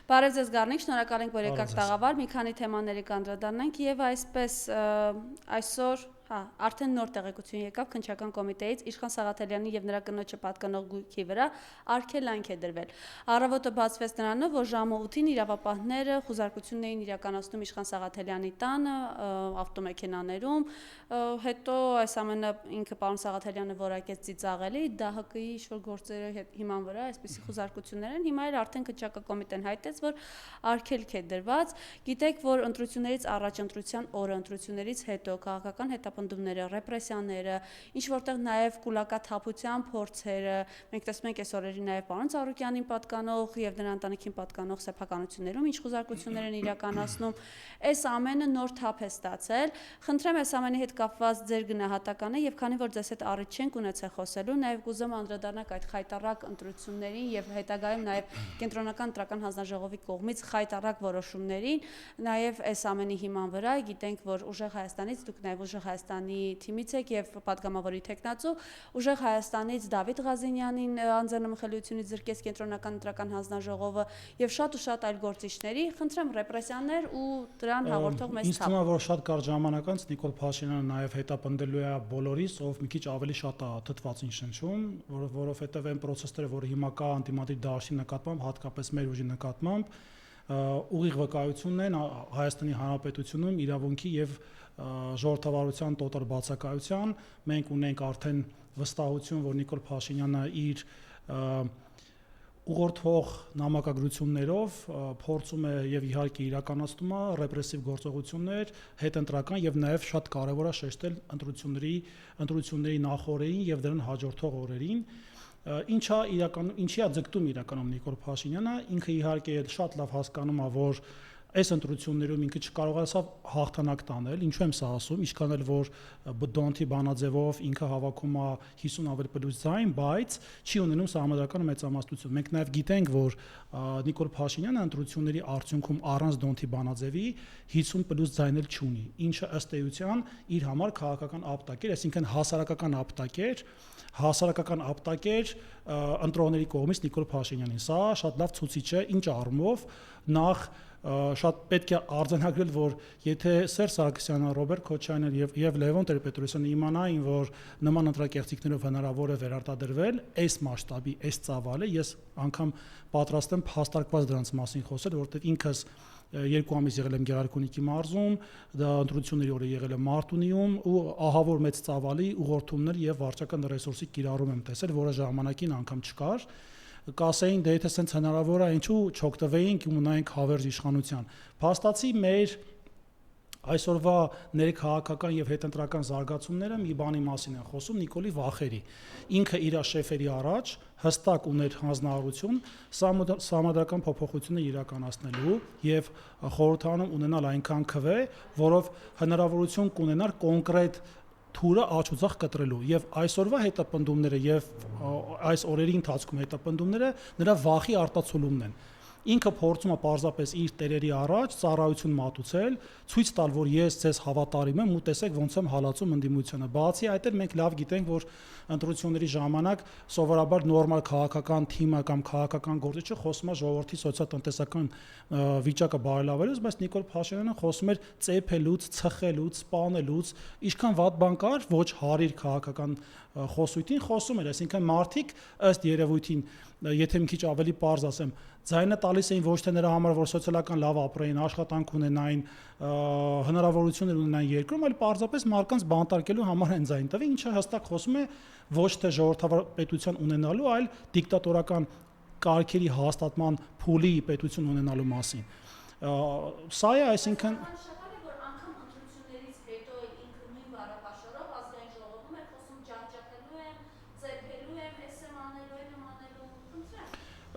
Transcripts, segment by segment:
Բարև ձեզ Գառնիկ, շնորհակալ ենք, որ եկաք տաղավար, մի քանի թեմաների կանդրադառնանք եւ այսպես այսօր արդեն նոր տեղեկություն եկավ քննչական կոմիտեից Իշխան Սաղաթելյանի եւ նրա կնոջը պատկանող գույքի վրա արգելանք է դրվել։ Առավոտը բացվեց նրանով, որ ժամը 8-ին իրավապահները խուզարկություններ էին իրականացնում Իշխան Սաղաթելյանի տանը, ավտոմեքենաներում, հետո այս ամենը ինքը պարոն Սաղաթելյանը որակեց ծիծաղելի, ԴՀԿ-ի ինչ-որ գործերի հիման վրա այսպիսի խուզարկություններ են, հիմա էլ արդեն քննչական կոմիտեն հայտեց, որ արգելք է դրված։ Գիտեք, որ ընտրություններից առաջ ընտրության օրը, ընտրություններից հետո քաղաքական հետապնդումները, ռեպրեսիաները, ինչ որտեղ նաև կուլակաթափության փորձերը, մենք տեսնում ենք այս օրերին նաև պարոն Ծառուկյանին պատկանող եւ նրա ընտանիքին պատկանող սեփականություններում ինչ խուզարկություններ են իրականացնում, այս ամենը նոր թափ է ստացել։ Խնդրեմ այս ամենի հետ կապված ձեր գնահատականը եւ քանի որ ձեզ հետ առիթ չենք ունեցել խոսելու, նաև կուզեմ անդրադառնալ այդ խայտառակ ընտրություններին եւ հետագայում նաև կենտրոնական ընտրական հանձնաժողովի կողմից խայտառակ որոշումներին, նաև այս ամենի հիման վրա գիտենք, որ Ուժեղ Հայաստանից դուք նաև Ուժեղ Հայաստանի թիմից եք եւ պատգամավորի տեխնացու Ուժեղ Հայաստանից Դավիթ Ղազինյանին անձնամխելիությունից զրկեց կենտրոնական ընտրական հանձնաժողովը եւ շատ այլ գործիչների, խնդրեմ ռեպրեսիաներ ու դրան հաղորդող մեծ թափ։ Ինձ թվում է, որ շատ կարճ ժամանակ անց Նիկոլ Փաշինյանը նաև հետապնդելու է բոլորիս, ով մի քիչ ավելի շատ է թթվածին շնչում, որովհետև այն process-ները, որ հիմա կա անտիմադիր դաշտի նկատմամբ, հատկապես մեր ուժի նկատմամբ, ուղիղ վկայությունն են Հայաստանի Հանրապետությունում իրավունքի եւ ժողովրդավարության տոտալ բացակայության։ Մենք ունենք արդեն վստահություն, որ Նիկոլ Փաշինյանը իր ուղղորդող նամակագրություններով փորձում է եւ իհարկե իրականացնում է ռեպրեսիվ գործողություններ հետընտրական եւ նաեւ շատ կարեւոր է շեշտել ընտրությունների նախօրեին եւ դրան հաջորդող օրերին, ինչի է ձգտում իրականում Նիկոլ Փաշինյանը, ինքը իհարկե շատ լավ հասկանում է, որ այս ընտրություններում ինքը չկարողացավ հաղթանակ տանել, ինչու եմ սա ասում, ինչքան էլ որ Դոնթի բանաձևով ինքը հավաքում է 50 ավելի պլյուս ձայն, բայց չի ունենում սահմանադրական մեծամասնություն։ Մենք նաև գիտենք, որ Նիկոլ Փաշինյանը ընտրությունների արդյունքում առանց Դոնթի բանաձևի 50 պլյուս ձայն էլ չունի, ինչը ըստ էության իր համար քաղաքական ապտակ էր, այսինքն հասարակական ապտակ էր ընտրողների կողմից Նիկոլ Փաշինյանին։ Սա շատ լավ ցուցիչ է, ինչ առումով նախ շատ պետք է արձանագրել, որ եթե Սերժ Սարգսյանը, Ռոբերտ Քոչարյանը եւ Լևոն Տեր-Պետրոսյանը իմանային, որ նման ընտրակերտիկներով հնարավոր է վերարտադրվել, այս մասշտաբի, այս ծավալը, ես անգամ պատրաստ եմ փաստարկված դրանց մասին խոսել, որովհետեւ ինքս 2 ամիս եղել եմ Գեղարքունիքի մարզում, դա ընտրությունների օրը եղել եմ Մարտունիում ու ահավոր մեծ ծավալի ուղղորդումներ եւ վարչական ռեսուրսի կիրառում եմ տեսել, որը ժամանակին անգամ չկար։ Կասեին, դե եթե սենց հնարավոր է, ինչու չօգտվեինք ու ունայինք հավերժ իշխանության։ Փաստացի մեր այսօրվա ներքաղաքական եւ հետընտրական զարգացումները մի բանի մասին են խոսում Նիկոլի վախերի։ Ինքը իր շեֆերի առաջ հստակ ուներ հանձնարարություն սահմանադրական փոփոխություններ իրականացնելու եւ խորհրդանում ունենալ այնքան քվե, որով հնարավորություն կունենար կոնկրետ թուրը աչուձախ կտրելու եւ այսօրվա հետապնդումները եւ այս օրերի ընթացքում հետապնդումները նրա վախի արտացոլումն են։ Ինքը փորձում է պարզապես իր տերերի առաջ ծառայություն մատուցել, ցույց տալ, որ ես ձեզ հավատարիմ եմ ու տեսեք ոնց եմ հալածում ընդդիմությունը։ Բացի այդ էլ մենք լավ գիտենք, որ ընտրությունների ժամանակ սովորաբար նորմալ քաղաքական թիմը կամ քաղաքական գործիչը խոսում է ժողովրդի սոցիալ-տնտեսական վիճակը բարելավելուց, բայց Նիկոլ Փաշինյանը խոսում էր ծեփելուց, ծխելուց, սպանելուց, ինչքան վատ բան կար, ոչ հարիր քաղաքական խոսույթին խոսում էր, այսինքն մարդիկ ըստ երևույթին, եթե մի քիչ ավելի պարզ ասեմ, ձայնը տալիս էին ոչ թե նրա համար, որ սոցիալական լավ ապրեին, աշխատանք ունենային, հնարավորություններ ունենային երկրում, այլ պարզապես մարդկանց բանտարկելու համար են ձայն տվել, ինչը հստակ խոսում է ոչ թե ժողովրդավար պետության ունենալու, այլ դիկտատորական կարգերի հաստատման փուլի պետություն ունենալու մասին։ Սա է, այսինքն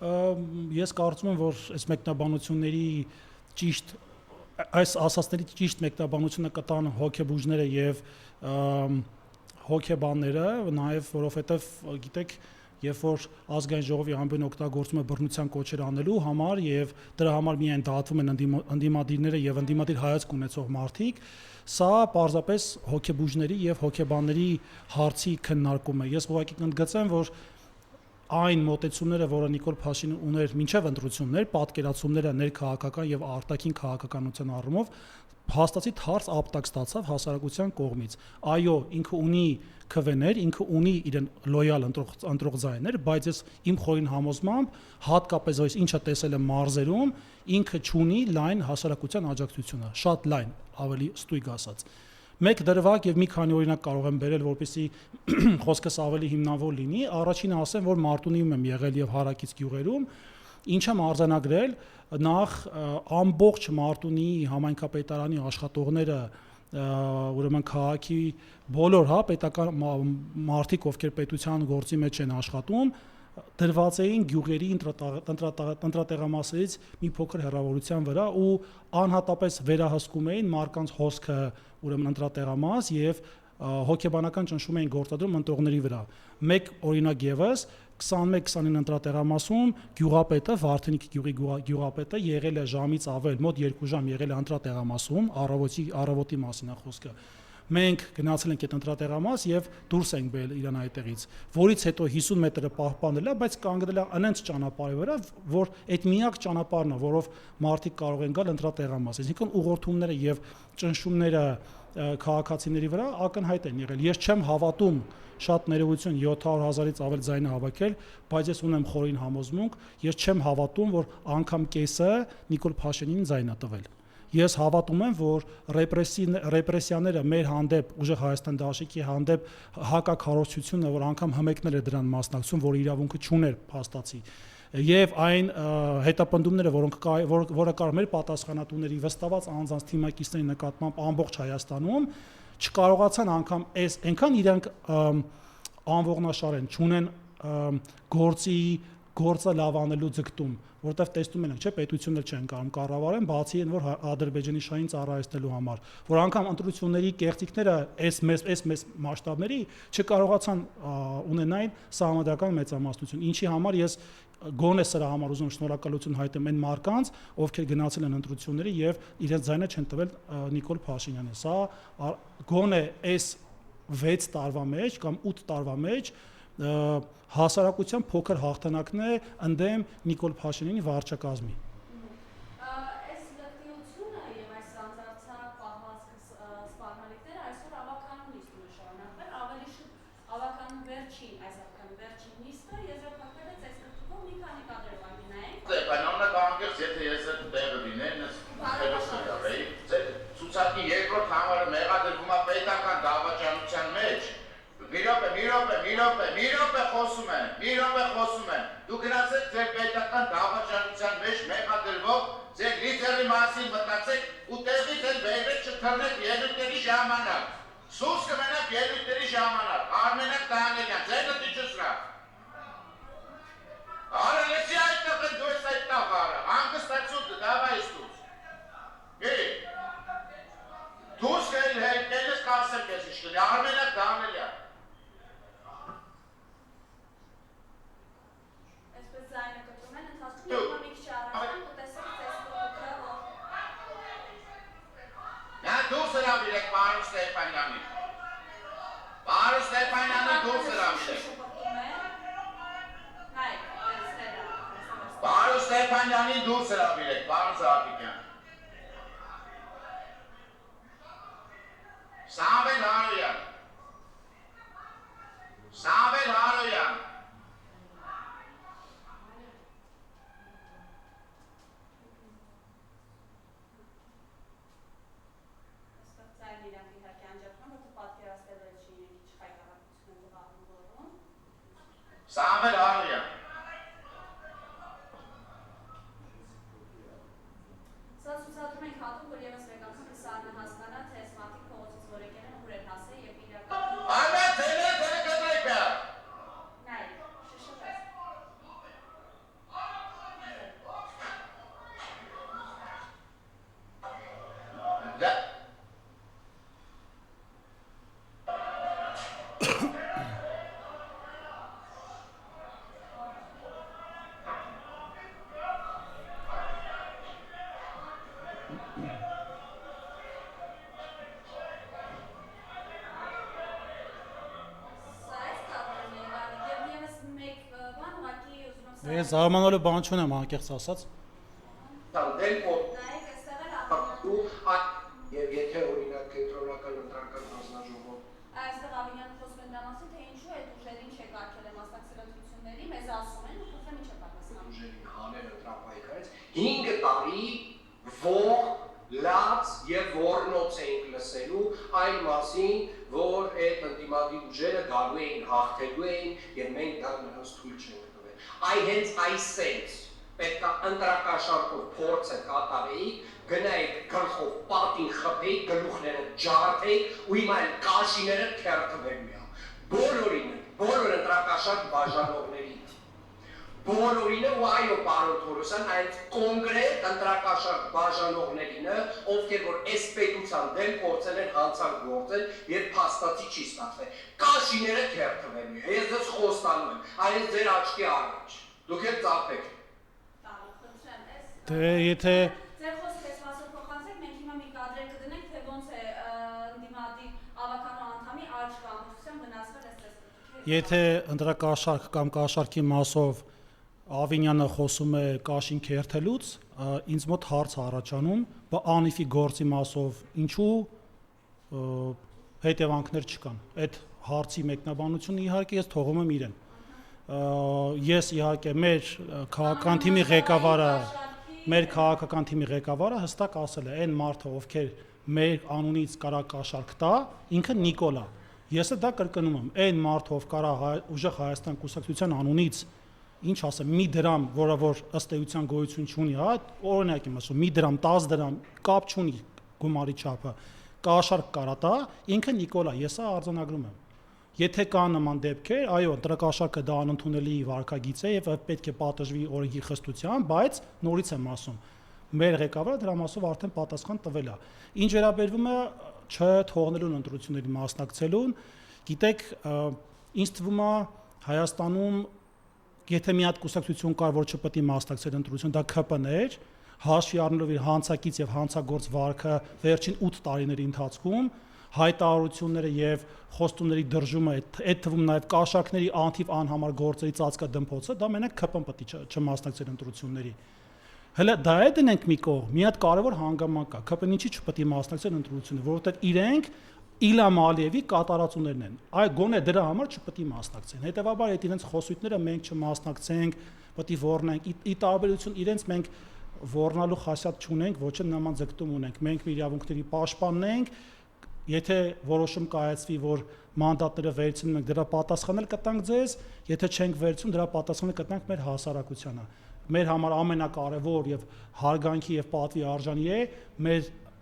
Ես կարծում եմ, որ այս մեկնաբանությունների ճիշտ այս ասածների ճիշտ մեկնաբանությունը կտան հոգեբուժները եւ հոգեբանները, նաեւ որովհետեւ գիտեք, երբ որ ազգային ժողովի ամբողջ օգտագործումը բռնության կոչեր անելու համար եւ դրա համար միայն դատվում են ընդդիմադիրները եւ ընդդիմադիր հայացք ունեցող մարդիկ, սա պարզապես հոգեբուժների եւ հոգեբանների հարցի քննարկում է։ Ես ուղղակի կընդգծեմ, որ այն մոտեցումները, որը Նիկոլ Փաշինյանը ուներ մինչև ընտրություններ, պատկերացումները ներքաղաքական եւ արտաքին քաղաքականության առումով հաստատի թարս ապտակ ստացավ հասարակության կողմից։ Այո, ինքը ունի քվեներ, ինքը ունի իրեն լոյալ ընտրող ձայներ, բայց ես իմ խորին համոզմամբ, հատկապես այս ինչը տեսել եմ մարզերում, ինքը չունի լայն հասարակության աջակցությունը, շատ լայն, ավելի ստույգ ասած։ Մեկ դրվագ եւ մի քանի օրինակ կարող եմ բերել, որպեսզի խոսքս ավելի հիմնավոր լինի։ Առաջինը ասեմ, որ Մարտունիում եմ եղել եւ հարակից գյուղերում, ինչ եմ արձանագրել, նախ ամբողջ Մարտունիի համայնքապետարանի աշխատողները, ուրեմն քաղաքի բոլոր պետական մարդիկ, ովքեր պետության գործի մեջ են աշխատում, դրված էին գյուղերի ընտրատեղամասերից մի փոքր հեռավորության վրա ու անհատապես վերահսկում էին մարդկանց հոսքը, ուրեմն ընտրատեղամաս եւ հոգեբանական ճնշում էին գործադրում ընտրողների վրա։ Մեկ օրինակ եւս 21-29 ընտրատեղամասում գյուղապետը, Վարդենիք գյուղի գյուղապետը եղել է ժամից ավել, մոտ 2 ժամ եղել է ընտրատեղամասում, առավոտի մասին է խոսքը։ Մենք գնացել ենք այդ ընտրատեղամաս եւ դուրս ենք բերել իրան այդտեղից, որից հետո 50 մետրը պահպանել է, բայց կանգնել է անենց ճանապարհի վրա, որ այդ միակ ճանապարհն է, որով մարդիկ կարող են գալ ընտրատեղամաս։ Այսինքն ուղղորդումները եւ ճնշումները քաղաքացիների վրա ակնհայտ են եղել։ Ես չեմ հավատում, շատ ներողություն 700,000-ից ավել ձայն հավաքել, բայց ես ունեմ խորին համոզմունք, ես չեմ հավատում, որ անգամ կեսը Նիկոլ Փաշինյանին ձայն է տվել։ Ես հավատում եմ, որ ռեպրեսիաները մեր հանդեպ, ուժեղ Հայաստան դաշինքի հանդեպ հակաքարոզչությունը, որ անգամ հմեկներ է դրան մասնակցում, որ իրավունքը չուներ փաստացի, եւ այն հետապնդումները, որը կար մեր պատասխանատուների վստահված անձանց թիմակիցների նկատմամբ ամբողջ Հայաստանում, չկարողացան անգամ այնքան իրանք անողնաշար են, չունեն գործը լավ անելու ձգտում, որտեվ տեսնում ենք, չէ, պետություններ չեն կարող կառավարեն, բացի այն, որ Ադրբեջանի շահին ծառայեցնելու համար, որ անգամ ընտրությունների կեղծիքները այս մեծ մասշտաբների չկարողացան ունենային սահմանադրական մեծամասնություն, ինչի համար ես գոնե սրա համար ուզում շնորհակալություն հայտնեմ այն մարդկանց, ովքեր գնացել են ընտրությունների եւ իրենց ձայնը չեն տվել Նիկոլ Փաշինյանին։ Սա գոնե այս 6 տարվա մեջ կամ 8 տարվա մեջ հասարակության փոքր հաղթանակն է ընդդեմ Նիկոլ Փաշինյանի վարչակազմի։ Այս լրտիությունը եւ այս անձարձակ պահվածք սպառնալիքները այսօր ավականուն նիստում է շարունակվել, ավելի շուտ ավականու վերջին, այս ավականու վերջին նիստը եզրափակվել է ծեսկրտուկով մի քանի կադրով անգնայինք։ Բանալը կանգնեց, եթե ես այդ տեղը լինեի, ցուցակի երկրորդ համարը մեղադրվում է պետական դավաճանության մեջ։ Մի րոպե խոսում են։ Դու գնացեք ձեր պետական դավաճանության մեջ մեղադրվող ձեր լիդերի մասին մտածեք ու տեղից էլ բերեք չթռնեք ելույթների ժամանակ։ Սուս կմենակ ելույթների ժամանակ։ Արմենակ Դանիելյան, ձեր դիճուսրա։ Արա լսի այդտեղ դու ես այդտեղ արա։ Հանգստացու դավայ ստուց։ Դուս կելես կասեմ քեզ ինչ կլինի, Արմենակ Դանիելյան։ Ձայնը կտրում են ընթացքում մի քիչ առաջան ու տեսեք ծեսկրտուկը, Նա դուրս հրավիրեք պարոն Ստեփանյանին։ Պարոն Ստեփանյանը դուրս հրավիրեք։ Պարոն Ստեփանյանին դուրս հրավիրեք, պարոն Զարուհյան։ Սամվել Հարոյան։ Սամվել Հարոյան։ Սա ցուցադրում ենք հատուկ, որ ևս մեկ անգամ Սարնը հասկանա, թե այս մարդիկ փողոցից որ եկել են ուր են հասել եւ իրականում։ Այո, դե կտրեք։ Նայ, շշշես։ Ես զարմանալու բան չունեմ անկեղծ ասած։ Դել որ Նայեք, այստեղ էլ Աբովյանը Եվ եթե օրինակ կենտրոնական ընտրական հանձնաժողով այստեղ Աբովյանը խոսում են դրա մասին, թե ինչու այդ ուժերին չեկարգել է մասնակցել ընտրությունների, մեզ ասում են ու խնդրեմ ինչ է պատասխանում։ ուժերին հանել ընտրապայքարից 5 տարի որ լաց եւ որնոց էինք լսելու այն մասին, որ այդ ընդդիմադի ուժերը գալու էին, հաղթելու էին եւ մենք դա նրանց թույլ չենք տվել։ Այ հենց այսպես պետք է ընտրակաշառքով փորձը կատարեի, գնայիք գլխով պատին խփեիք, գլուխները ջարդեիք ու հիմա այն կաշիները քերթվելու է։ Բոլոր ընտրակաշառք բաժանողների բոլորինը ու այո պարոն Թորոսյան այդ կոնկրետ ընտրակաշառք բաժանողներինը, ովքեր որ այս պետության դեմ փորձել են հանցանք գործել եւ փաստացի չի ստացվել։ Կաշիները քերթվելու է։ Ես դες խոստանում եմ, այս ձեր աչքի առաջ։ Դուք եք ծափեք։ Դե եթե Ձեր խոսքը այս մասով փոխանցեք, մենք հիմա մի կադրեր կդնենք, թե ոնց է ընդդիմադի ավականո անդամի աճ կամ ամբողջությամբ վնասվել այս Եթե ընտրակաշառք կամ կաշառքի մասով Ավինյանը խոսում է կաշին քերթելուց, ինձ մոտ հարց առաջանում, բա անիֆի գործի մասով ինչու հետևանքներ չկան։ Այդ հարցի մեկնաբանությունը իհարկե ես թողում եմ իրեն։ Ես իհարկե մեր քաղաքական թիմի ղեկավարը հստակ ասել է, այն մարդը, ովքեր մեր անունից կարա կաշառք տա, ինքը Նիկոլա։ Ես դա կրկնում եմ, այն մարդը, ով կարա ուժեղ Հայաստան կուսակցության անունից ինչ ասեմ, մի դրամ, որը որ ըստ էության գոյություն չունի, հա, օրինակ եմ ասում, մի դրամ, 10 դրամ կապ չունի գումարի չափը, կաշառք կարա տա, ինքը Նիկոլա, ես սա արձանագրում եմ։ Եթե կան նման դեպքեր, այո, ընտրակաշառքը դա անընդունելի վարքագիծ է եւ պետք է պատժվի օրենքի խստությամբ, բայց նորից եմ ասում, մեր ղեկավարը դրա մասով արդեն պատասխան տվել է։ Ինչ վերաբերվում է չթողնելուն ընտրությունների մասնակցելուն, գիտեք, ինձ թվում է Հայաստանում եթե մի հատ կուսակցություն կար, որ չպետք է մասնակցեր ընտրություն, դա ԿՊՆ էր, հաշվի առնելով իր հանցակից եւ հանցագործ վարքը վերջին 8 տարիների ընթացքում, հայտարարությունները եւ խոստումների դրժումը, այդ թվում նաեւ կաշառքների անթիվ անհամար գործերի ծածկադմփոցը, դա մենակ ԿՊՆ պետք է չմասնակցեր ընտրությունների։ Հələ դա է դնենք մի կողմ, մի հատ կարևոր հանգաման կա, ԿՊՆ-ի ինչի չպետք է մասնակցեր ընտրությունները, որովհետեւ իրենք Իլհամ Ալիևի կատարածություններն են։ Այ գոնե դրա համար չպետք է մասնակցեն։ Հետևաբար այդ իրենց խոսույթները մենք չմասնակցենք, պետք է ոռնենք։ Ի տարբերություն իրենց մենք ոռնալու խասյատ չունենք, ոչ էլ նման ձգտում ունենք։ Մենք մեր իրավունքների պաշտպանն ենք։ Եթե որոշում կայացվի, որ մանդատները վերցնում ենք, դրա պատասխանել կտանք ձեզ, եթե չենք վերցնում, դրա պատասխանը կտանք մեր հասարակությանը։ Մեր համար ամենակարևոր եւ հարգանքի եւ պատվի արժանի է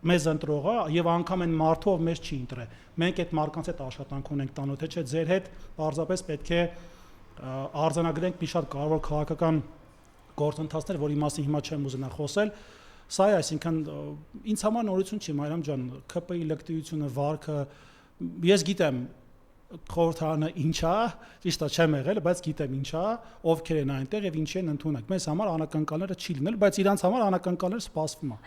մեզ ընտրողը եւ անգամ այն մարդը, ով մեզ չի ընտրել։ Մենք այդ մարկանց հետ աշխատանք ունենք տանոթ, թե չէ ձեր հետ պարզապես պետք է արձանագրենք մի շատ կարևոր քաղաքական գործընթացներ, որի մասին հիմա չեմ ուզենա խոսել։ Սա է, այսինքն ինձ համար նորություն չի, Մարիամ ջան, ԿՊ-ի լկտիությունը, վարքը, ես գիտեմ խորհրդարանը ինչ է, ճիշտ է, չեմ եղել, բայց գիտեմ ինչ է, ովքեր են այնտեղ եւ ինչի են ընդունակ։ Մեզ համար անակնկալները չի լինել, բայց իրանց համար անակնկալները սպասվում է։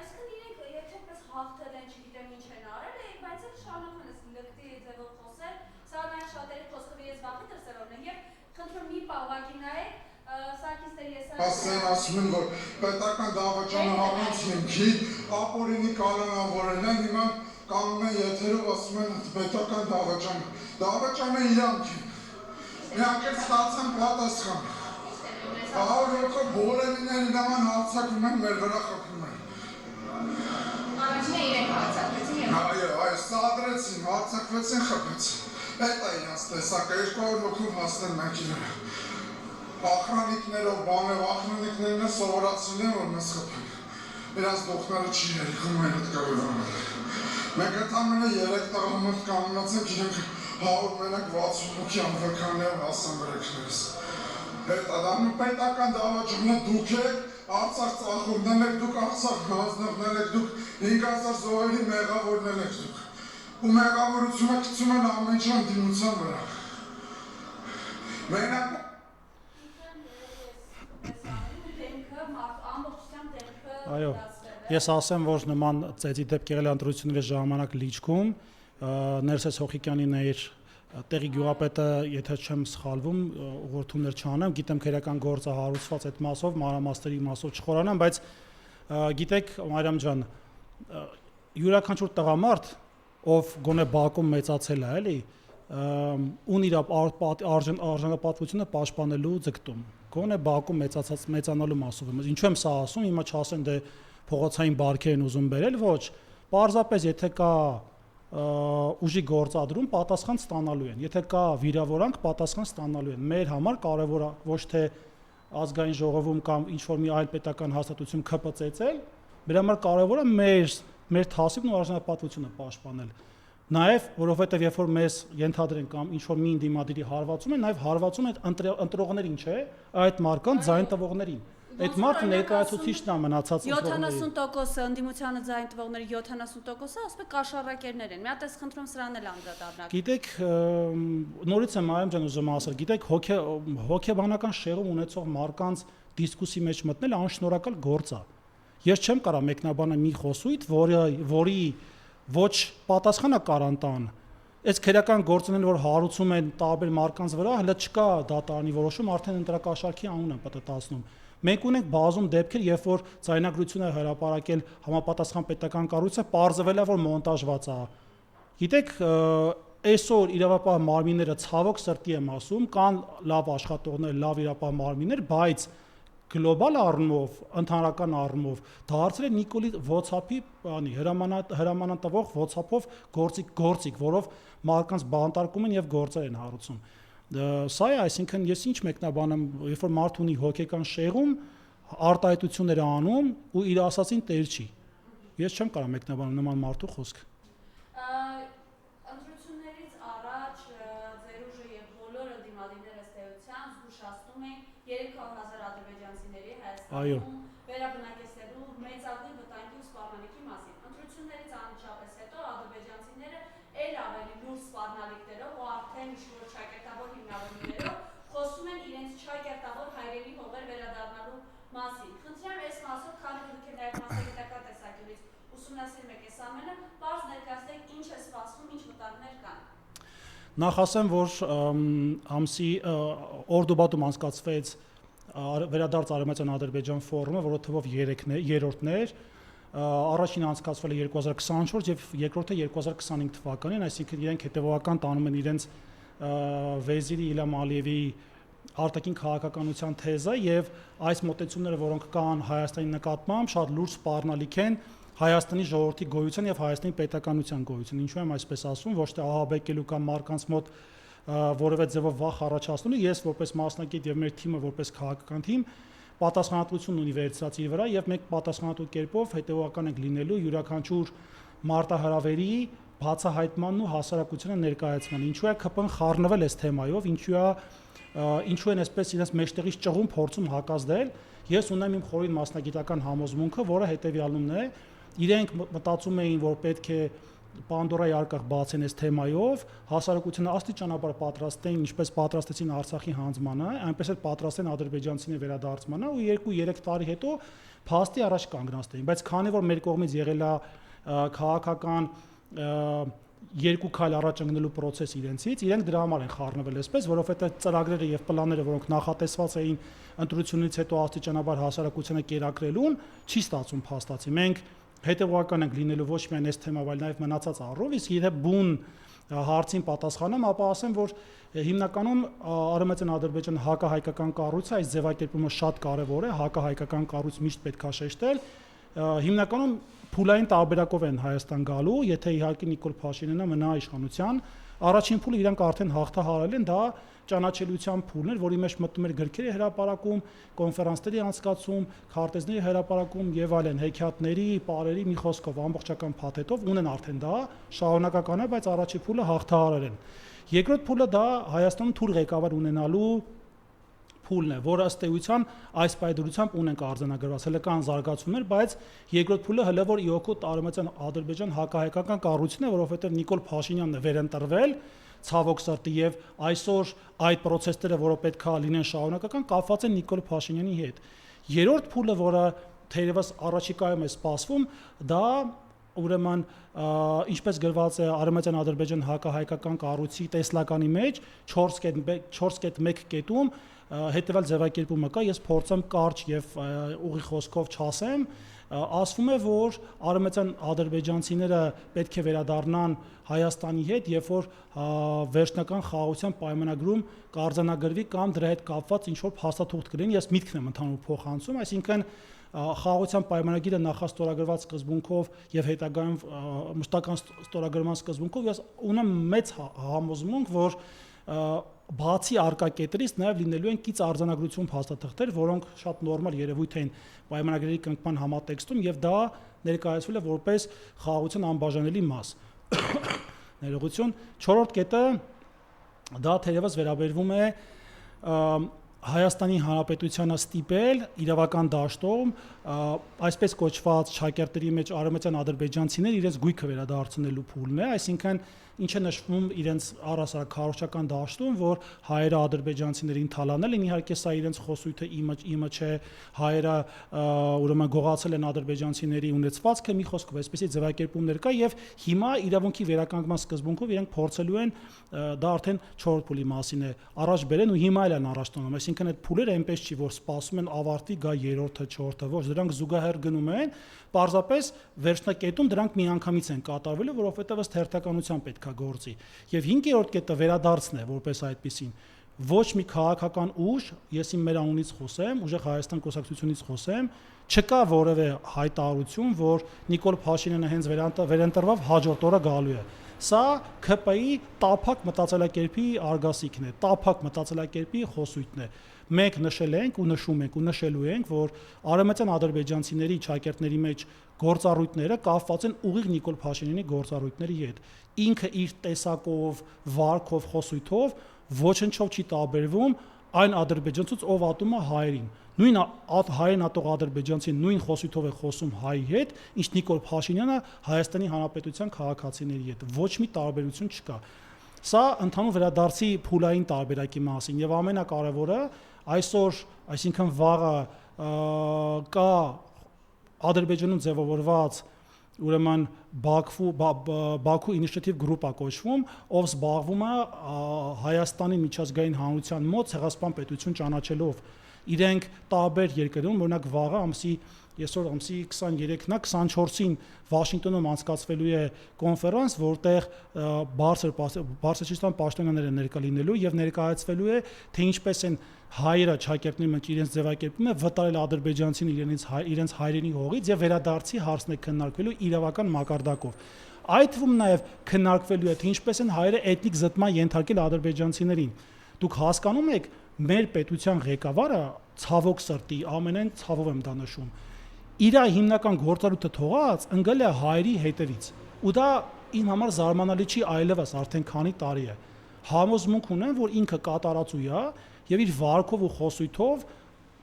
Ասեն ասում են, որ պետական դավաճանը հանած ենքի, ապորինի կանոնավորեն են, հիմա կանում են եթերով ասում են պետական դավաճանը։ Դավաճանը իրանք են, միանք էլ ստացան պատասխան։ Ահորոքը բոլենիների նման հարցակում են, մեր վրա խփում են։ Առաջինը իրենք հարցակվեցին և։ Այո, սադրեցին, հարցակվեցին, խփեցին։ Այդ է իրանց տեսակը, 200 հոգով հասնեն մենք իրեն։ Ախրանիկներով, ախրանիկներն է սովորացին են, որ մեզ խփեն։ Իրանց դողները չի երիքում են հետ կավերանում։ Մենք այդ ամենը 3 տղամարդ կանոնացենք, իրենք 100 մենակ 60 հոգի անվականներ հասան բրեքներս։ Այդ ադամը պետական դավաճանը դուք եք, Արցախ ծախողներն եք, դուք Արցախ հանձնողներ եք, դուք 5000 զոհերի մեղավորներ եք դուք։ Ու մեղավորությունը գցում են ամեն ինչ դիմության վրա։ Մենակ Այո, ես ասեմ, որ նման ծեծի դեպք եղել ընտրությունների ժամանակ Լիճքում, Ներսես Հոխիկյանին էր տեղի գյուղապետը, եթե չեմ սխալվում, ուղղորդումներ չանեմ, գիտեմ քերական գործը հարուցված այդ մասով, մանրամասների մասով չխորանամ, բայց գիտեք, Մարիամ ջան, յուրաքանչյուր տղամարդ, ով գոնե բակում մեծացել է, էլի, ունի իր արժանապատվությունը պաշտպանելու ձգտում։ Գոնե բակում մեծանալու մասով եմ։ Ինչու եմ սա ասում, հիմա չասեն դե փողոցային բարքեր են ուզում բերել, ոչ, պարզապես եթե կա ուժի գործադրում, պատասխան ստանալու են։ Եթե կա վիրավորանք, պատասխան ստանալու են։ Մեր համար կարևոր է ոչ թե ազգային ժողովում կամ ինչ-որ մի այլ պետական հաստատություն ԿՊՑ-ել, մեր համար կարևոր է մեր թասիբն ու արժանապատվությունը պաշտպանել։ Նաև, որովհետև երբ որ մեզ ենթադրեն կամ ինչ-որ մի դիմադիրի հարվածում են, նաև հարվածում են ընտրողներին, չէ՞, այդ մարկանց ձայն տվողներին։ Այդ մարդը ներկայացուցիչն է մնացած 70%-ը ընդդիմությանը ձայն տվողների 70%-ը ասում է կաշառակերներ են։ Մի հատ էս խնդրում սրան էլ անդրադառնալ։ Գիտեք, նորից եմ Մարիամ ջան ուզում ասել, գիտեք, հոգեբանական շեղում ունեցող մարկանց դիսկուսի մեջ մտնել անշնորհակալ գործ է։ Ես չեմ կարող մեկնաբանել մի խոսույթ, որի ոչ պատասխանը կարանտան։ Այս քերական գործերն որ հարուցում են տարբեր մարկանց վրա, հələ չկա դատարանի որոշում, արդեն ընտրակաշարքի անուն են պատտասնում։ Մենք ունենք բազում դեպքեր, երբ որ ձայնագրություն է հրապարակել համապատասխան պետական կառույցը, պարզվել է, որ մոնտաժված է։ Գիտեք, այսօր իրավապահ մարմինները ցավոք սրտի եմ ասում, կան լավ աշխատողներ, լավ իրավապահ մարմիններ, բայց գլոբալ առումով, ընդհանրական առումով դարձել է Նիկոլի WhatsApp-ի բանի հրամանատվող WhatsApp-ով գործիք, որով մարկանց բանտարկում են եւ գործեր են հարուցում։ Սա է, այսինքն ես ինչ մեկնաբանեմ, երբ որ մարդ ունի հոգեկան շեղում, արտահայտություններ անում ու իր ասածին տեր չի։ Ես չեմ կարող մեկնաբանել նման մարդու խոսք։ Ընտրություններից առաջ ձեր ուժը եւ բոլոր ընդդիմադիրները ստեյության զգուշացնում են 300,000 ադրբեջանցիների Հայաստանում վերաբնակեցնելու մեծագույն վտանգի ու սպառնալիքի մասին։ Ընտրություններից անմիջապես հետո ադրբեջանցիները ել ավելի լուրջ սպառնալիքներով ու արդեն ինչ-որ ճակերտավոր հիմնավորումներով խոսում են իրենց ճակերտավոր հայրենի հողեր վերադառնալու մասին։ Խնդրեմ այս մասով, քանի որ դուք նաև մասնագիտական տեսակետից ուսումնասիրում եք այս ամենը, բարձ ներկայացնեք ինչ է սպասվում, ինչ վտանգներ կան։ Նախ ասեմ, որ ամսի օրդոբատում անցկացվեց վերադարձ Արևմտյան Ադրբեջան ֆորումը, որը թվով 3-րդն էր, առաջինը անցկացվել է 2024 եւ երկրորդը 2025 թվականին, այսինքն իրենք հետեւողական տանում են իրենց Վեզիրի Իլհամ Ալիևի արտաքին քաղաքականության թեզը եւ այս մոտեցումները, որոնք կան Հայաստանի նկատմամբ, շատ լուրջ սպառնալիք են Հայաստանի ժողովրդի գոյության եւ Հայաստանի պետականության գոյության։ Ինչու եմ այսպես ասում, ոչ թե ահաբեկելու կամ մարկանց մոտ որևէ ձևով վախ առաջացնելու, ես որպես մասնակից եւ մեր թիմը որպես քաղաքական թիմ պատասխանատվություն ունի վերցրած իր վրա եւ մենք պատասխանատու կերպով հետեւողական ենք լինելու յուրաքանչյուր մարտահրավերի բացահայտմանն ու հասարակությանը ներկայացման։ Ինչու է ԿՊ-ն խառնվել այս թեմայով, ինչու են այսպես իրենց մեջտեղից ճղում փորձում հակազդել։ Ես ունեմ իմ խորին մասնագիտական համոզմունքը, որը հետեւյալն է, իրենք մտածում էին, որ պետք է Պանդորայի արկղ բացեն այս թեմայով, հասարակությունը աստիճանաբար պատրաստեն, ինչպես պատրաստեցին Արցախի հանձնմանը, այնպես էլ պատրաստեն ադրբեջանցիների վերադարձմանը ու 2-3 տարի հետո փաստի առաջ կանգնացնեն։ Բայց քանի որ մեր կողմից եղել է քաղաքական երկու քայլ առաջ ընկնելու process իրենցից, իրենք դրա համար են խառնվել այսպես, որովհետև ծրագրերը եւ պլանները, որոնք նախատեսված էին ընտրությունից հետո աստիճանաբար հասարակությանը կերակրելուն, չի ստացվում փաստացի։ Մենք հետևողական ենք լինելու ոչ միայն այս թեմով, այլ նաև մնացած առով, իսկ եթե բուն հարցին պատասխանեմ, ապա ասեմ, որ հիմնականում Արևմտյան Ադրբեջան հակահայկական կառույցը այս ձևակերպումը շատ կարևոր է, հակահայկական կառույց միշտ պետք է շեշտել, հիմնականում փուլային տարբերակով են Հայաստան գալու, եթե իհարկե Նիկոլ Փաշինյանը մնա իշխանության, առաջին փուլը իրանք արդեն հաղթահարել են, դա ճանաչելիության փուլն էր, որի մեջ մտնում էր գրքերի հրապարակում, կոնֆերանսների անցկացում, քարտեզների հրապարակում եւ այլն, հեքիաթների, պարերի մի խոսքով ամբողջական փաթեթով ունեն արդեն դա շարունակական է, բայց առաջին փուլը հաղթահարել են։ Երկրորդ փուլը դա Հայաստանում թույլ ղեկավար ունենալու փուլն է, որը ըստ էության այս պայդրությամբ ունենք արձանագրված, հələ կան զարգացումներ, բայց երկրորդ փուլը հələ որ իօքոտ Արևմտյան Ադրբեջան հակահայկական կառույցն է, որովհետև Նիկոլ Փաշինյանն է վերընտրվել ցավոք սրտի եւ այսօր այդ process-ները, որը պետք է լինեն շարունակական, կապված են Նիկոլ Փաշինյանի հետ։ Երրորդ փուլը, որը թերևս առաջիկայում է սպասվում, դա ուրեմն ինչպես գրված է Արևմտյան հակահայկական կառույցի տեսլականի մեջ 4.1 կետում հետևյալ ձևակերպումը կա, ես փորձեմ կարճ եւ ուղի խոսքով չասեմ, ասվում է, որ արևմտյան ադրբեջանցիները պետք է վերադառնան Հայաստանի հետ, երբ որ վերջնական խաղաղության պայմանագրում կարձանագրվի կամ դրա հետ կապված ինչ որ փաստաթուղթ կլինի, ես միտքն եմ ընդհանուր փոխանցում, այսինքն խաղաղության պայմանագիրը նախաստորագրված սկզբունքով եւ հետագայում մշտական ստորագրման սկզբունքով ես ունեմ մեծ համոզմունք, որ բացի արկակետերից նաև լինելու են կից արձանագրություն փաստաթղթեր, որոնք շատ նորմալ երևույթ են պայմանագրերի կնքման համատեքստում եւ դա ներկայացվել է որպես խաղաղության անբաժանելի մաս։ Ներողություն, 4-րդ կետը դա թերևս վերաբերվում է Հայաստանի Հանրապետությանը ստիպել իրավական դաշտում այսպես կոչված շակերտների մեջ արևմտյան ադրբեջանցիներ իրենց գույքը վերադարձնելու փուլն է, այսինքն ինչ է նշվում իրենց առհասարակ քարոզչական դաշտում, որ հայերը ադրբեջանցիներին թալանել են, իհարկե սա իրենց խոսույթը իմը չէ, հայերը ուրեմն գողացել են ադրբեջանցիների ունեցվածքը, մի խոսքով այսպեսի ձևակերպումներ կա եւ հիմա իրավունքի վերականգնման սկզբունքով իրենք փորձելու են դա արդեն 4 փուլի մասին է առաջ բերեն ու հիմա էլ են առաջ տանում, այսինքն այդ փուլերը այնպես չի, որ սպասում են ավարտի գա 3-րդը, 4-րդը, ոչ, դրանք զուգահեռ գնում են, պարզապես վերջնակետում դրանք միանգամից են կատարվելու, որովհետեւ ըստ հերթականության պետքա գործի։ Եվ 5-րդ կետը վերադարձն է, որպես այդպեսին։ Ոչ մի քաղաքական ուժ, ես իմ մեր անունից խոսեմ, ուժեղ Հայաստան կուսակցությունից խոսեմ, չկա որևէ հայտարարություն, որ Նիկոլ Փաշինյանը հենց վերընտրվավ հաջորդ օրը գալու է։ Սա ԿՊ-ի տափակ մտածելակերպի արգասիքն է, տափակ մտածելակերպի խոսույթն է։ Մենք նշել ենք ու նշում ենք ու նշելու ենք, որ արևմտյան ադրբեջանցիների ճակերտների մեջ գործառույթները կապված են ուղիղ Նիկոլ Փաշինյանի գործառույթների հետ։ Ինքը իր տեսակով, վարքով, խոսույթով ոչնչով չի տարբերվում այն ադրբեջանցուց, ով ատում է հայերին։ Նույն հայերեն ատող ադրբեջանցին նույն խոսույթով է խոսում հայի հետ, ինչ Նիկոլ Փաշինյանը Հայաստանի Հանրապետության քաղաքացիների հետ։ Ոչ մի տարբերություն չկա։ Սա ընդհանուր վերադարձի փուլային տարբերակի մասին եւ ամենակարևորը այսօր, այսինքն վաղը կա Ադրբեջանում ձևավորված ուրեմն Բաքու ինիցիատիվ գրուպա կոչվում, ով զբաղվում է Հայաստանի միջազգային հանրության մոտ ցեղասպան պետություն ճանաչելով։ Իրենք տարբեր երկրներում, օրինակ վաղը այսօր ամսի 23-ն է, 24-ին Վաշինգտոնում անցկացվելու է կոնֆերանս, որտեղ բարձրաստիճան պաշտոնյաները ներկա լինելու եւ ներկայացվելու է, թե ինչպես են հայերը ճակերտների մեջ իրենց ձևակերպումը վտարել ադրբեջանցին իրենց հայրենի հողից եւ վերադարձի հարցն է քննարկվելու իրավական մակարդակով։ Այդ թվում նաեւ քննարկվելու է, թե ինչպես են հայերը էթնիկ զտման ենթարկել ադրբեջանցիներին։ Դուք հասկանում եք, մեր պետության ղեկավարը ցավոք սրտի, ամենայն ցավով եմ դա նշում, իր հիմնական գործառույթը թողած ընկել է հայերի հետևից։ Ու դա իմ համար զարմանալի չի այլևս արդեն քանի տարի է։ Համոզմունք ունեմ, որ ինքը կատարածու է եւ իր վարքով ու խոսույթով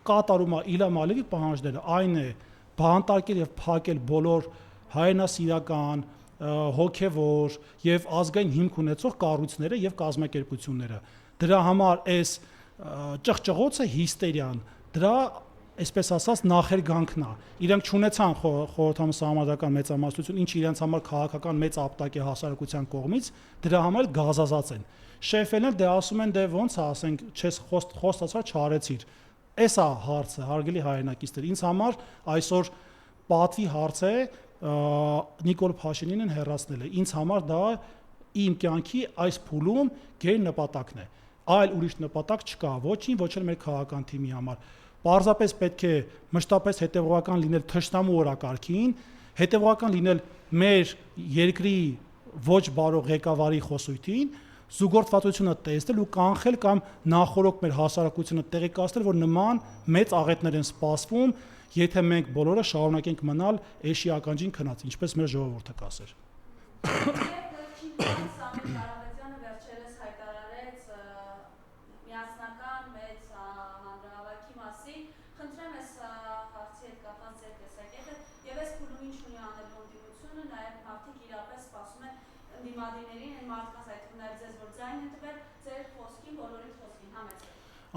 կատարում է Իլհամ Ալիևի պահանջները, այն է բանտարկել եւ փակել բոլոր հայրենասիրական, հոգեվոր եւ ազգային հիմք ունեցող կառույցները եւ կազմակերպությունները։ Դրա համար այս ճղճղոցը հիստերիան, դրա այսպես ասած նախերգանքն է։ Իրենք չունեցան խորհրդամասահամադրական մեծամասնություն, ինչ իրենց համար քաղաքական մեծ ապտակ է հասարակության կողմից, դրա համար գազազած են։ Շեֆելն դե ասում են, դե ոնց է, ասենք, չես խոստացա չարեցիր։ Էս է հարցը, հարգելի հայրենակիցներ։ Ինձ համար այսօր պատվի հարց է Նիկոլ Փաշինյանին հեռացնելը։ Ինձ համար դա իմ կյանքի այս փուլում գեր նպատակն է։ Այլ ուրիշ նպատակ չկա, ոչինչ, ոչ էլ մեր քաղաքական թիմի համար։ Պարզապես պետք է մշտապես հետևողական լինել թշնամու օրակարգին, հետևողական լինել մեր երկրի ոչ բարող ղեկավարի խոսույթին, զուգորդվածությունը տեսնել ու կանխել կամ նախորոք մեր հասարակությունը տեղեկացնել, որ նման մեծ աղետներ են սպասվում, եթե մենք բոլորը շարունակենք մնալ էշի ականջին քնած, ինչպես մեր ժողովուրդը կասեր։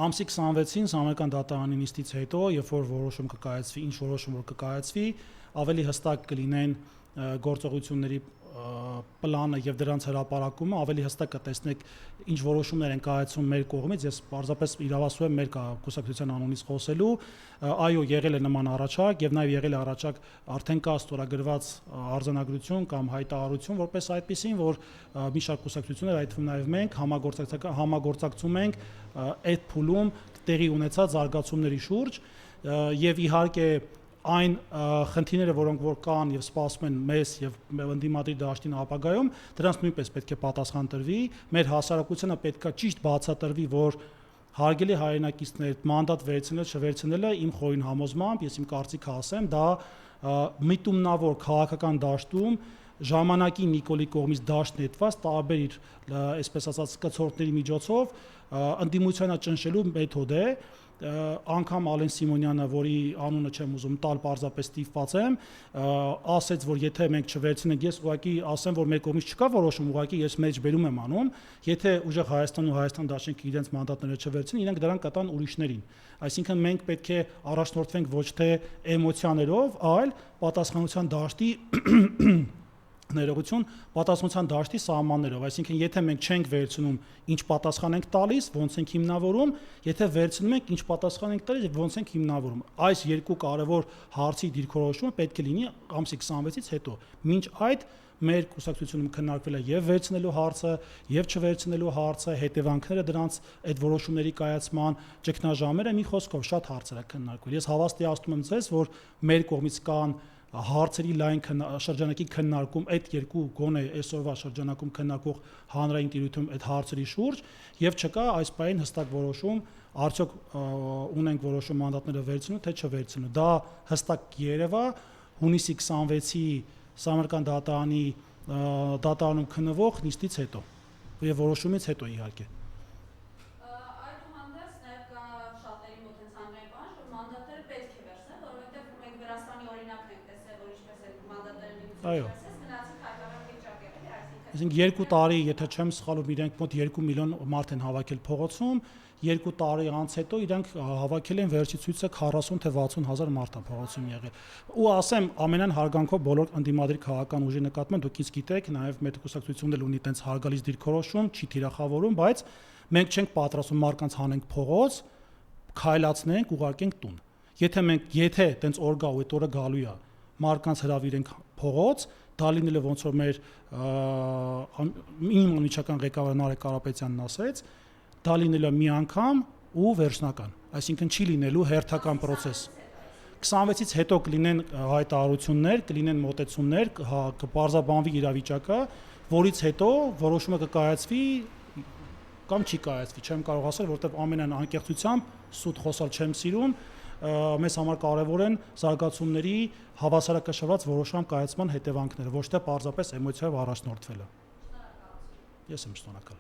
Ամսի 26-ին Սահմանադրական դատարանի նիստից հետո, երբ որ որոշում կկայացվի, ինչ որոշում որ կկայացվի, ավելի հստակ կլինեն գործողությունների պլանը եւ դրանց հրապարակումը ավելի հստակ կտեսնեք ինչ որոշումներ են կայացում մեր կողմից ես պարզապես իրավասու եմ մեր կուսակցության անունից խոսելու այո եղել է նման առաջարկ եւ նաեւ եղել է առաջարկ արդեն կա ստորագրված արձանագրություն կամ հայտարարություն որպես այդպեսին որ մի շարք կուսակցություններ այդ թվում նաեւ մենք համագործակցում ենք այդ փուլում տեղի ունեցած զարգացումների շուրջ եւ իհարկե այն խնդիրները, որոնք որ կան եւ սպասում են մեզ եւ ընդդիմադիր դաշտին ապագայում, դրանց նույնպես պետք է պատասխան տրվի, մեր հասարակությունը պետքա ճիշտ բացատրվի, որ հարգելի հայրենակիցներ, մանդատ վերցնել, չվերցնելը իմ խորին համոզմամբ, ես իմ կարծիքը ասեմ, դա միտումնավոր քաղաքական դաշտում ժամանակի Նիկոլի կողմից դաշտ նետված տարբեր իր, այսպես ասած, կցորդների միջոցով ընդդիմությանը ճնշելու մեթոդ է անգամ Ալեն Սիմոնյանը, որի անունը չեմ ուզում տալ, պարզապես ստիպված եմ, ասեց, որ եթե մենք չվերցնենք, ես ուղղակի ասեմ, որ մեր կողմից չկա որոշում, ուղղակի ես մեջ բերում եմ անում, եթե ուժեղ Հայաստանն ու Հայաստան դաշինքը իրենց մանդատները չվերցնեն, իրենք դրան կտան ուրիշներին։ Այսինքն մենք պետք է առաջնորդվենք ոչ թե էմոցիաներով, այլ պատասխանության դաշտի ներողություն պատասխանության դաշտի սահմաններով, այսինքն եթե մենք չենք վերցնում ինչ պատասխան ենք տալիս, ոնց ենք հիմնավորում, եթե վերցնում ենք ինչ պատասխան ենք տալիս, ոնց ենք հիմնավորում։ Այս երկու կարևոր հարցի դիրքորոշումը պետք է լինի ամսի 26-ից հետո։ Մինչ այդ մեր կուսակցությունում քննարկվել է եւ վերցնելու հարցը, եւ չվերցնելու հարցը, հետևանքները դրանց այդ որոշումների կայացման, ճգնաժամերը մի խոսքով շատ հարցեր է քննարկվել։ Ես հավաստիացնում եմ ձեզ, որ մեր կողմից կան հարցերի լայն շրջանակի քննարկում այդ երկու գոնե այսօրվա շրջանակում քննարկող հանրային տիրույթում այդ հարցերի շուրջ եւ չկա այս պահին հստակ որոշում արդյոք ունենք որոշում մանդատները վերցնու թե չվերցնու դա հստակ երևա հունիսի 26-ի Սամարկанд դատարանում քննվող նիստից հետո եւ որոշումից հետո իհարկե Այո։ Այսինքն 2 տարի, եթե չեմ սխալվում, իրենք մոտ 2 միլիոն մարդ են հավաքել փողոցում, 2 տարի անց հետո իրենք հավաքել են վերջի ցույցը 40 թե 60 հազար մարդ է փողոցում եղել։ Ու ասեմ, ամենայն հարգանքով բոլոր ընդդիմադիր քաղաքական ուժի նկատմամբ դուք ինձ գիտեք, նաև մեր կուսակցությունն էլ ունի տենց հարգալից դիրքորոշում, չի թիրախավորում, բայց մենք չենք պատրաստվում մարդկանց հանենք փողոց, քայլացնենք, ուղարկենք տուն։ Եթե տենց օր գա ու այդ օրը գալու է, մարդկանց հրավիրենք փողոց, դա լինել է ոնց որ մեր իմ անմիջական ղեկավար Նարեկ Կարապետյանն ասեց, դա լինել է մի անգամ ու վերջնական, այսինքն չի լինելու հերթական process։ 26-ից հետո կլինեն հայտարարություններ, կլինեն մոտեցումներ, կպարզաբանվի իրավիճակը, որից հետո որոշումը կկայացվի կամ չի կայացվի, չեմ կարող ասել, որովհետև ամենայն անկեղծությամբ սուտ խոսալ չեմ սիրում, մեզ համար կարևոր են զարգացումների հավասարակշռված որոշում կայացման հետևանքները, ոչ թե պարզապես էմոցիայով առաջնորդվելը։ Ես եմ շնորհակալ։